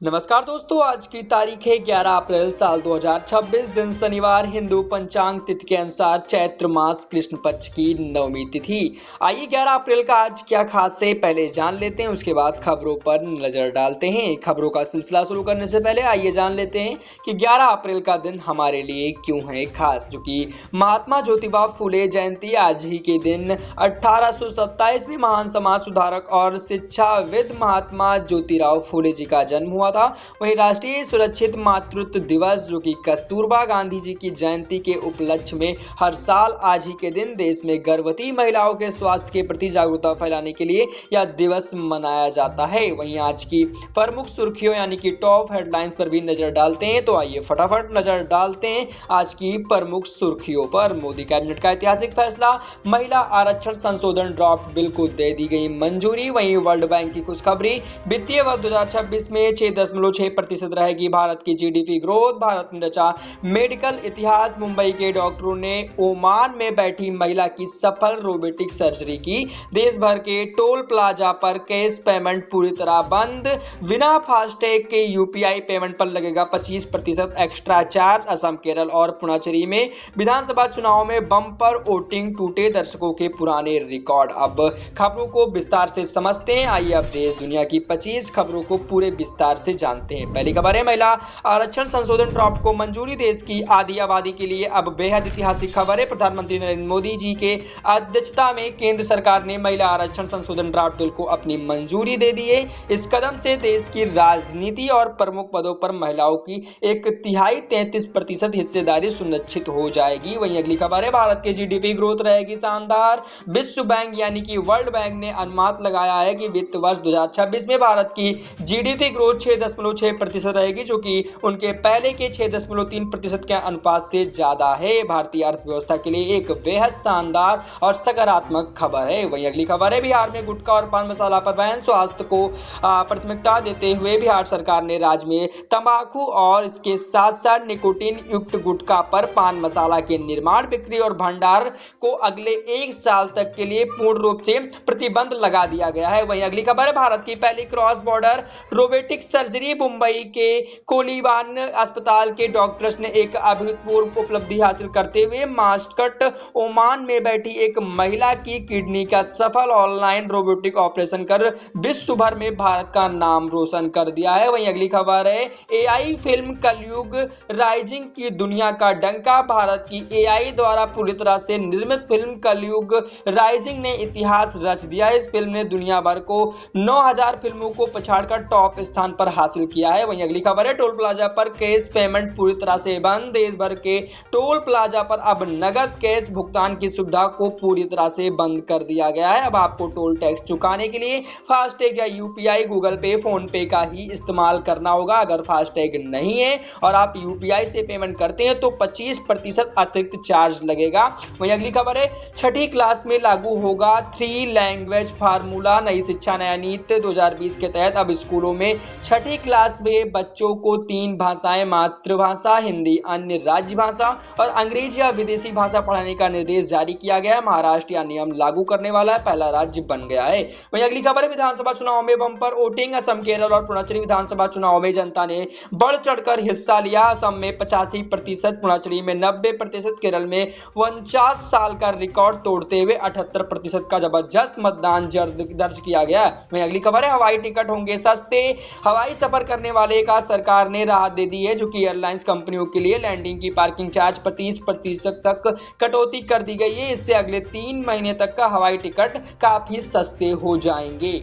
नमस्कार दोस्तों, आज की तारीख है 11 अप्रैल साल 2026 दिन शनिवार। हिंदू पंचांग तिथि के अनुसार चैत्र मास कृष्ण पक्ष की नवमी तिथि। आइए 11 अप्रैल का आज क्या खास है पहले जान लेते हैं, उसके बाद खबरों पर नजर डालते हैं। खबरों का सिलसिला शुरू करने से पहले आइए जान लेते हैं कि 11 अप्रैल का दिन हमारे लिए क्यों है खास। जो कि महात्मा ज्योतिबा फुले जयंती आज ही के दिन 1827 में महान समाज सुधारक और शिक्षाविद महात्मा ज्योतिराव फुले जी का जन्म हुआ था। वहीं राष्ट्रीय सुरक्षित मातृत्व दिवस जो कि कस्तूरबा गांधी जी की जयंती के उपलक्ष्य में हर साल आज ही के दिन देश में गर्भवती महिलाओं के स्वास्थ्य के प्रति जागरूकता फैलाने के लिए यह दिवस मनाया जाता है। वहीं आज की प्रमुख सुर्खियों यानी कि टॉप हेडलाइंस पर भी नजर डालते हैं। तो आइए फटाफट नजर डालते हैं आज की प्रमुख सुर्खियों पर। मोदी कैबिनेट का ऐतिहासिक फैसला, महिला आरक्षण संशोधन ड्राफ्ट बिल को दे दी गई मंजूरी। वहीं वर्ल्ड बैंक की खुशखबरी, वित्तीय वर्ष 2026 में 6.6% रहेगी भारत की जीडीपी ग्रोथ। भारत ने रचा मेडिकल इतिहास, मुंबई के डॉक्टरों ने ओमान में बैठी महिला की सफल रोबोटिक सर्जरी की। देश भर के टोल प्लाजा पर कैश पेमेंट पूरी तरह बंद। बिना फास्टैग के यूपीआई पेमेंट पर लगेगा 25% एक्स्ट्रा चार्ज। असम, केरल और पुडुचेरी में विधानसभा चुनाव में बम्पर वोटिंग, टूटे दर्शकों के पुराने रिकॉर्ड। अब खबरों को विस्तार से समझते हैं। आइए अब देश दुनिया की 25 खबरों को पूरे विस्तार से जानते हैं। पहली खबर है, महिला आरक्षण संशोधन ड्राफ्ट को मंजूरी। देश की आधी आबादी के लिए अब बेहद ऐतिहासिक खबर है। प्रधानमंत्री नरेंद्र मोदी जी के अध्यक्षता में केंद्र सरकार ने महिला आरक्षण संशोधन ड्राफ्ट बिल को अपनी मंजूरी दे दी है। इस कदम से देश की राजनीति और प्रमुख पदों पर महिलाओं की 1/3 33% हिस्सेदारी सुनिश्चित हो जाएगी। वहीं अगली खबर है, भारत के जीडीपी ग्रोथ रहेगी शानदार। विश्व बैंक यानी कि वर्ल्ड बैंक ने अनुमान लगाया है कि वित्त वर्ष 2026 में भारत की जीडीपी ग्रोथ 6.6% रहेगी, जो कि उनके पहले के 6.3% के अनुपात से ज्यादा है। भारतीय अर्थव्यवस्था के लिए एक बेहद शानदार और सकारात्मक खबर है। वहीं अगली खबर है, बिहार में गुटखा और पान मसाला पर बैन। स्वास्थ्य को प्राथमिकता देते हुए बिहार सरकार ने राज्य में तंबाकू और इसके साथ साथ निकोटीन युक्त गुटखा पर पान मसाला के निर्माण, बिक्री और भंडार को अगले 1 साल तक के लिए पूर्ण रूप से प्रतिबंध लगा दिया गया है। वहीं अगली खबर है, भारत की पहली cross border robotic surgery. Mumbai के कोलिबान अस्पताल के डॉक्टर्स ने एक अभूतपूर्व उपलब्धि हासिल करते हुए मास्कट ओमान में बैठी एक महिला की किडनी का सफल ऑनलाइन रोबोटिक ऑपरेशन कर विश्व भर में भारत का नाम रोशन कर दिया है। वहीं अगली खबर है, एआई फिल्म कलयुग राइजिंग की दुनिया का डंका। भारत की एआई द्वारा पूरी तरह से निर्मित फिल्म कलयुग राइजिंग ने इतिहास रच दिया है। इस फिल्म ने दुनिया भर को 9000 फिल्मों को पछाड़कर टॉप स्थान पर हासिल किया है। वहीं अगली खबर है, टोल प्लाजा पर कैश पेमेंट पूरी तरह से बंद। देश भर के टोल प्लाजा पर अब नगद कैश भुगतान की सुविधा को पूरी तरह से बंद कर दिया गया है। अब आपको टोल टैक्स चुकाने के लिए फास्टैग या यूपीआई, गूगल पे, फोन पे का ही इस्तेमाल करना होगा। अगर फास्टैग नहीं है और आप यूपीआई से पेमेंट करते हैं तो 25% अतिरिक्त चार्ज लगेगा। वहीं अगली खबर है, 6ठी क्लास में लागू होगा 3 लैंग्वेज फार्मूला। नई शिक्षा नया नीति 2020 के तहत अब स्कूलों में 6ठी क्लास में बच्चों को 3 भाषाएं, मातृभाषा, हिंदी, अन्य राज्य भाषा और अंग्रेजी या विदेशी भाषा पढ़ाने का निर्देश जारी किया गया है। महाराष्ट्र यह नियम लागू करने वाला पहला राज्य बन गया है। वहीं अगली खबर है, विधानसभा चुनाव में बम्पर वोटिंग। असम, केरल और पुडुचेरी विधानसभा चुनाव में जनता ने बढ़ चढ़कर हिस्सा लिया। असम में 85%, पुडुचेरी में 90%, केरल में 49 साल का रिकॉर्ड तोड़ते हुए 78% का जबरदस्त मतदान दर्ज किया गया। वहीं अगली खबर है, हवाई टिकट होंगे सस्ते। हवाई सफर करने वाले का सरकार ने राहत दे दी है, जो कि एयरलाइंस कंपनियों के लिए लैंडिंग की पार्किंग चार्ज 30% तक कटौती कर दी गई है। इससे अगले 3 महीने तक का हवाई टिकट काफी सस्ते हो जाएंगे।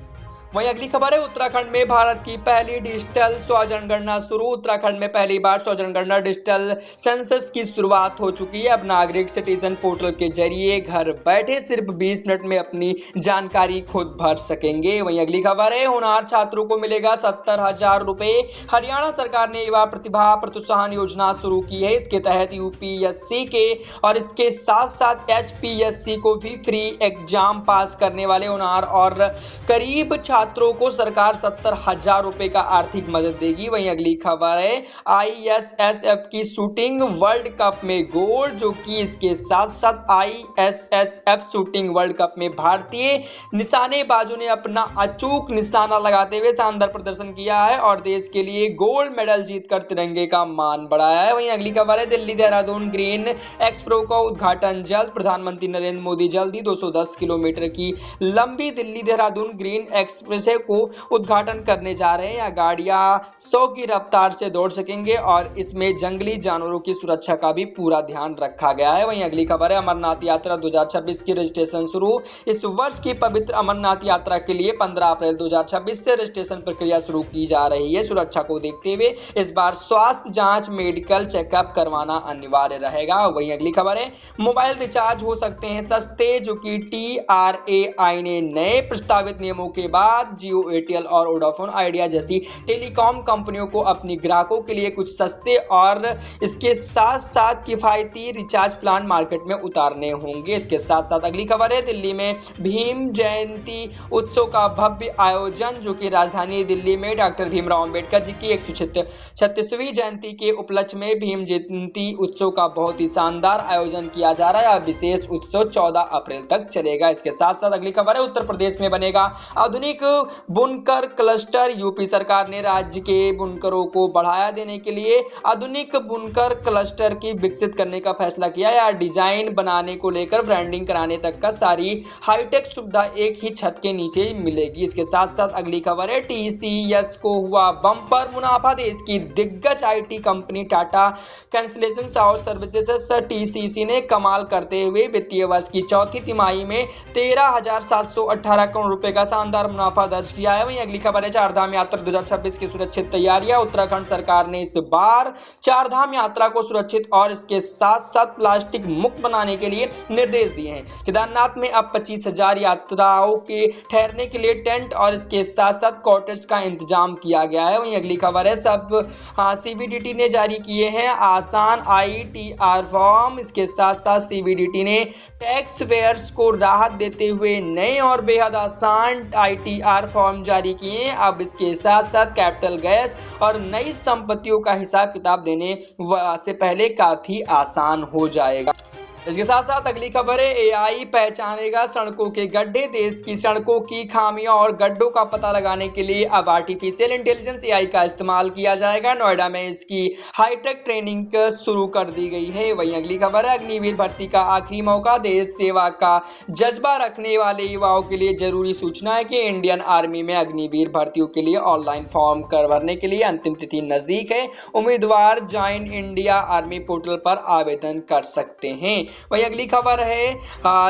वहीं अगली खबर है, उत्तराखंड में भारत की पहली डिजिटल स्वजनगणना शुरू। उत्तराखंड में पहली बार स्वजनगणना डिजिटल सेंसस की शुरुआत हो चुकी है। अब नागरिक सिटीजन पोर्टल के जरिए घर बैठे सिर्फ 20 मिनट में अपनी जानकारी खुद भर सकेंगे। वहीं अगली खबर है, होनहार छात्रों को मिलेगा 70,000 रुपए। हरियाणा सरकार ने युवा प्रतिभा प्रोत्साहन योजना शुरू की है। इसके तहत यूपीएससी के और इसके साथ साथ एचपीएससी को भी फ्री एग्जाम पास करने वाले होनहार और करीब छात्रों को सरकार 70,000 रुपए का आर्थिक मदद देगी। वहीं अगली खबर है ISSF की शूटिंग वर्ल्ड कप में गोल्ड, जो कि इसके साथ साथ ISSF शूटिंग वर्ल्ड कप में भारतीय निशानेबाजों ने अपना अचूक निशाना लगाते हुए शानदार प्रदर्शन किया है और देश के लिए गोल्ड मेडल जीतकर तिरंगे का मान बढ़ाया है। वहीं अगली खबर है दिल्ली देहरादून ग्रीन एक्सप्रो का उद्घाटन जल्द। प्रधानमंत्री नरेंद्र मोदी जल्द ही 210 किलोमीटर की लंबी दिल्ली देहरादून ग्रीन एक्सप्रेस को उद्घाटन करने जा रहे हैं। यह गाड़ियां 100 की रफ्तार से दौड़ सकेंगे और इसमें जंगली जानवरों की सुरक्षा का भी पूरा ध्यान रखा गया है। वहीं अगली खबर है अमरनाथ यात्रा 2026 की रजिस्ट्रेशन शुरू। इस वर्ष की पवित्र अमरनाथ यात्रा के लिए 15 अप्रैल 2026 से रजिस्ट्रेशन प्रक्रिया शुरू की जा रही है। सुरक्षा को देखते हुए इस बार स्वास्थ्य जांच मेडिकल चेकअप करवाना अनिवार्य रहेगा। वहीं अगली खबर है मोबाइल रिचार्ज हो सकते हैं सस्ते, जो कि TRAI ने नए प्रस्तावित नियमों के बाद जियो, एयरटेल और वोडाफोन आइडिया जैसी टेलीकॉम कंपनियों को अपनी ग्राहकों के लिए कुछ सस्ते और इसके साथ साथ किफायती रिचार्ज प्लान मार्केट में उतारने होंगे। इसके साथ साथ अगली खबर है दिल्ली में भीम जयंती उत्सव का भव्य आयोजन, जो कि राजधानी दिल्ली में डॉक्टर भीमराव अंबेडकर जी की 136वीं जयंती के उपलक्ष्य में भीम जयंती उत्सव का बहुत ही शानदार आयोजन किया जा रहा है। यह विशेष उत्सव 14 अप्रैल तक चलेगा। इसके साथ साथ अगली खबर है उत्तर प्रदेश में बनेगा आधुनिक बुनकर क्लस्टर। यूपी सरकार ने राज्य के बुनकरों को बढ़ावा देने के लिए आधुनिक बुनकर क्लस्टर की विकसित करने का फैसला किया है। डिजाइन बनाने को लेकर ब्रांडिंग कराने तक का सारी हाईटेक सुविधा एक ही छत के नीचे ही मिलेगी। इसके साथ साथ अगली खबर है TCS को हुआ बम्पर मुनाफा। देश की दिग्गज IT कंपनी टाटा कंसल्टेंसी और सर्विसेज TCS ने कमाल करते हुए वित्तीय वर्ष की चौथी तिमाही में 13,718 करोड़ रुपए का शानदार मुनाफा दर्ज किया है। वहीं अगली खबर है चारधाम यात्रा 2026 की सुरक्षित तैयारियां। उत्तराखंड सरकार ने इस बार चारधाम यात्रा को सुरक्षित और इसके साथ साथ प्लास्टिक मुक्त बनाने के लिए निर्देश दिए हैं। केदारनाथ में अब 25,000 यात्राओं के ठहरने के लिए टेंट और इसके साथ साथ कॉटेज का इंतजाम किया गया है। वहीं अगली खबर है CBDT ने जारी किए हैं आसान ITR फॉर्म। इसके साथ साथ CBDT ने टैक्स पेयर्स को राहत देते हुए नए और बेहद आसान ITR फॉर्म जारी किए। अब इसके साथ साथ कैपिटल गैस और नई संपत्तियों का हिसाब किताब देने से पहले काफी आसान हो जाएगा। इसके साथ साथ अगली खबर है AI पहचानेगा सड़कों के गड्ढे। देश की सड़कों की खामियों और गड्ढों का पता लगाने के लिए अब आर्टिफिशियल इंटेलिजेंस AI का इस्तेमाल किया जाएगा। नोएडा में इसकी हाईटेक ट्रेनिंग शुरू कर दी गई है। वहीं अगली खबर है अग्निवीर भर्ती का आखिरी मौका। देश सेवा का जज्बा रखने वाले युवाओं के लिए जरूरी सूचना है कि इंडियन आर्मी में अग्निवीर भर्तियों के लिए ऑनलाइन फॉर्म भरने के लिए अंतिम तिथि नजदीक है। उम्मीदवार ज्वाइन इंडिया आर्मी पोर्टल पर आवेदन कर सकते हैं। वही अगली खबर है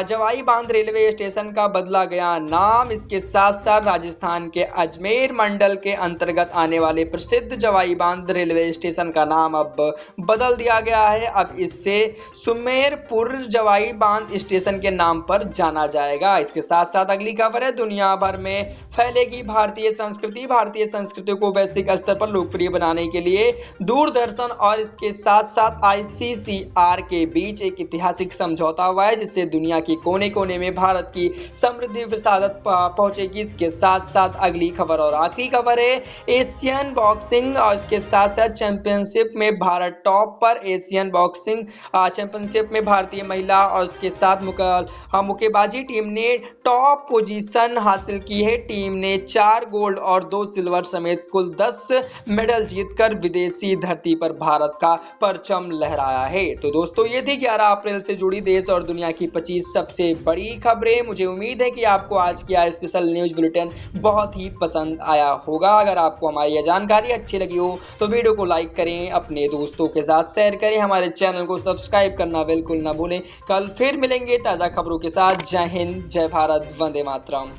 जवाई बांध रेलवे स्टेशन का बदला गया नाम। इसके साथ साथ राजस्थान के अजमेर मंडल के अंतर्गत आने वाले प्रसिद्ध जवाई बांध रेलवे स्टेशन का नाम अब बदल दिया गया है। अब इससे सुमेरपुर जवाई बांध स्टेशन के नाम पर जाना जाएगा। इसके साथ साथ अगली खबर है दुनिया भर में फैलेगी भारतीय संस्कृति। भारतीय संस्कृति को वैश्विक स्तर पर लोकप्रिय बनाने के लिए दूरदर्शन और इसके साथ साथ ICCR के बीच एक ऐतिहासिक समझौता हुआ है, जिससे दुनिया के कोने कोने में भारत की समृद्धि विरासत पहुंचेगी। इसके साथ साथ अगली खबर और आखिरी खबर है एशियन बॉक्सिंग और इसके साथ साथ चैंपियनशिप में भारत टॉप पर। एशियन बॉक्सिंग चैंपियनशिप में भारतीय महिला और उसके साथ मुक्केबाजी टीम ने टॉप पोजीशन हासिल की है। टीम ने 4 गोल्ड और 2 सिल्वर समेत कुल 10 मेडल जीतकर विदेशी धरती पर भारत का परचम लहराया है। तो दोस्तों ये थी 11 अप्रैल से जुड़ी देश और दुनिया की 25 सबसे बड़ी खबरें। मुझे उम्मीद है कि आपको आज की स्पेशल न्यूज बुलेटिन बहुत ही पसंद आया होगा। अगर आपको हमारी यह जानकारी अच्छी लगी हो तो वीडियो को लाइक करें, अपने दोस्तों के साथ शेयर करें, हमारे चैनल को सब्सक्राइब करना बिल्कुल ना भूलें। कल फिर मिलेंगे ताज़ा खबरों के साथ। जय हिंद, जय भारत, वंदे मातरम।